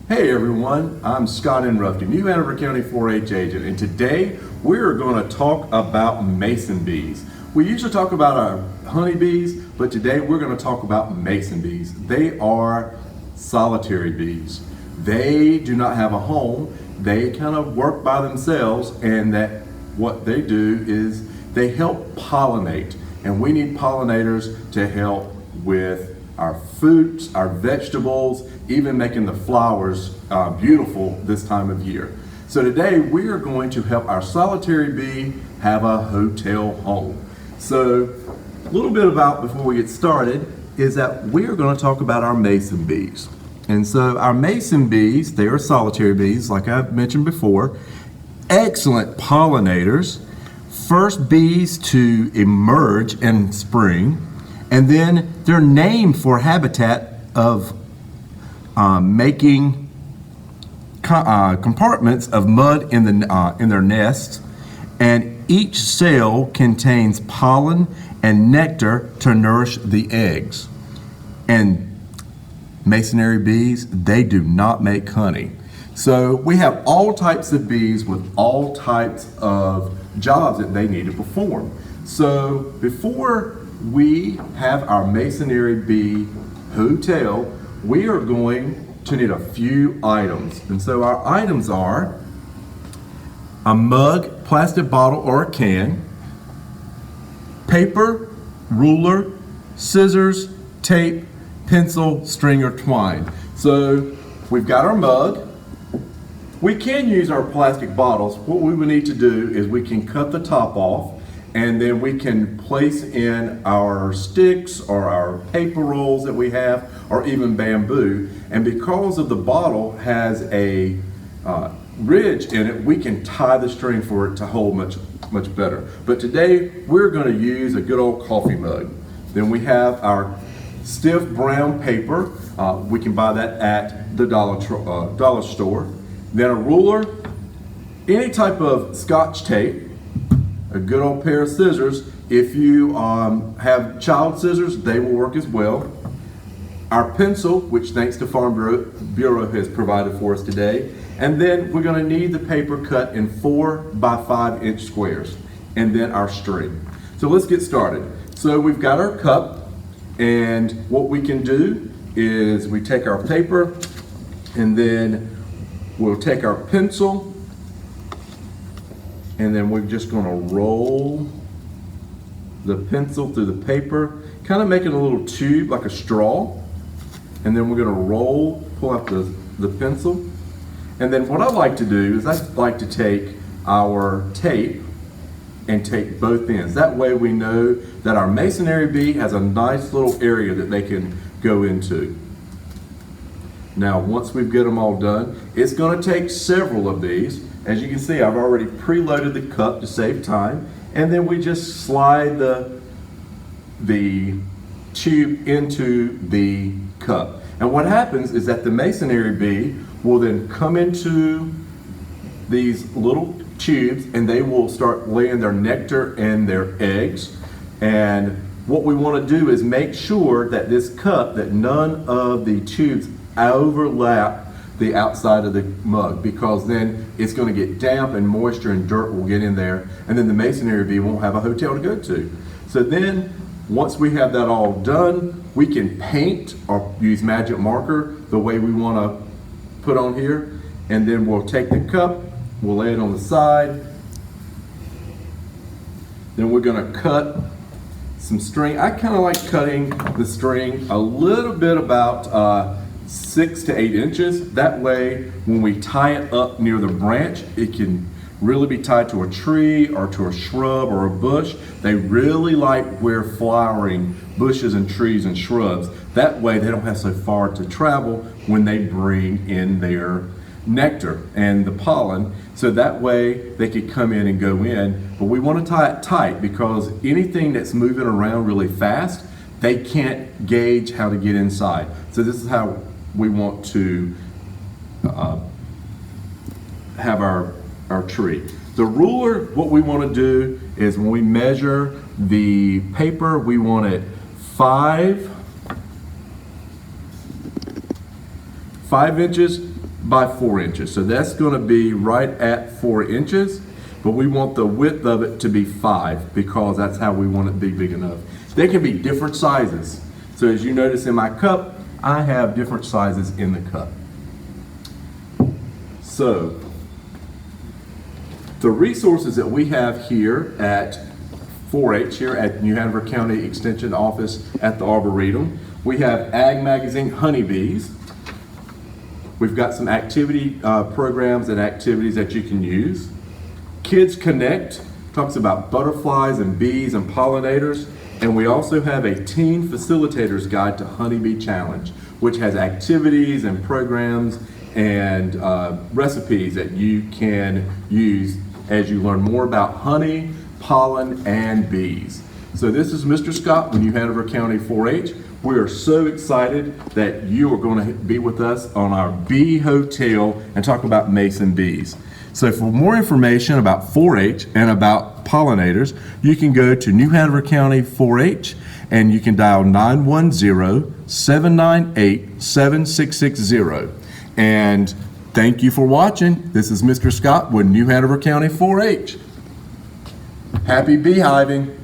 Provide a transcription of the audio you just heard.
Hey everyone, I'm Scott Enroughty, new Hanover County 4-H agent, and today we're going to talk about mason bees. We usually talk about our honeybees, but today we're going to talk about mason bees. They are solitary bees. They do not have a home. They kind of work by themselves, and that what they do is they help pollinate, and we need pollinators to help with our fruits, our vegetables, even making the flowers beautiful this time of year. So today we are going to help our solitary bee have a hotel home. So a little bit about before we get started is that we are going to talk about our mason bees. And so our mason bees, they are solitary bees like I've mentioned before, excellent pollinators, first bees to emerge in spring. And then they're named for habitat of making compartments of mud in their nests, and each cell contains pollen and nectar to nourish the eggs. And masonry bees, they do not make honey. So we have all types of bees with all types of jobs that they need to perform. So before we have our masonry bee hotel, we are going to need a few items. And so our items are a mug, plastic bottle, or a can, paper, ruler, scissors, tape, pencil, string, or twine. So we've got our mug. We can use our plastic bottles. What we would need to do is we can cut the top off, and then we can place in our sticks or our paper rolls that we have, or even bamboo. And because of the bottle has a ridge in it, we can tie the string for it to hold much better. But today we're going to use a good old coffee mug. Then we have our stiff brown paper. We can buy that at the dollar store. Then a ruler, any type of Scotch tape, a good old pair of scissors. If you have child scissors, they will work as well. Our pencil, which thanks to Farm Bureau has provided for us today. And then we're going to need the paper cut in 4 by 5 inch squares. And then our string. So let's get started. So we've got our cup, and what we can do is we take our paper, and then we'll take our pencil, and then we're just going to roll the pencil through the paper, kind of making a little tube like a straw. And then we're going to pull out the pencil. And then what I like to do is I like to take our tape and take both ends. That way we know that our masonry bee has a nice little area that they can go into. Now, once we've got them all done, it's going to take several of these. As you can see, I've already preloaded the cup to save time, and then we just slide the tube into the cup. And what happens is that the masonry bee will then come into these little tubes, and they will start laying their nectar and their eggs. And what we want to do is make sure that this cup, that none of the tubes overlap the outside of the mug, because then it's going to get damp and moisture and dirt will get in there, and then the masonry bee won't have a hotel to go to. So then once we have that all done, we can paint or use magic marker the way we want to put on here, and then we'll take the cup, we'll lay it on the side, then we're going to cut some string. I kind of like cutting the string a little bit about 6 to 8 inches. That way, when we tie it up near the branch, it can really be tied to a tree or to a shrub or a bush. They really like where flowering bushes and trees and shrubs. That way, they don't have so far to travel when they bring in their nectar and the pollen. So that way, they could come in and go in. But we want to tie it tight, because anything that's moving around really fast, they can't gauge how to get inside. So this is how we want to have our tree. The ruler, what we want to do is when we measure the paper, we want it 5 inches by 4 inches. So that's going to be right at 4 inches, but we want the width of it to be 5 because that's how we want it to be big enough. They can be different sizes. So as you notice in my cup, I have different sizes in the cup. So the resources that we have here at 4-H, here at New Hanover County Extension Office at the Arboretum, we have Ag Magazine Honeybees. We've got some activity programs and activities that you can use. Kids Connect talks about butterflies and bees and pollinators. And we also have a Teen Facilitator's Guide to Honeybee Challenge, which has activities and programs and recipes that you can use as you learn more about honey, pollen, and bees. So this is Mr. Scott with New Hanover County 4-H. We are so excited that you are going to be with us on our Bee Hotel and talk about mason bees. So for more information about 4-H and about pollinators, you can go to New Hanover County 4-H and you can dial 910-798-7660. And thank you for watching. This is Mr. Scott with New Hanover County 4-H. Happy beehiving.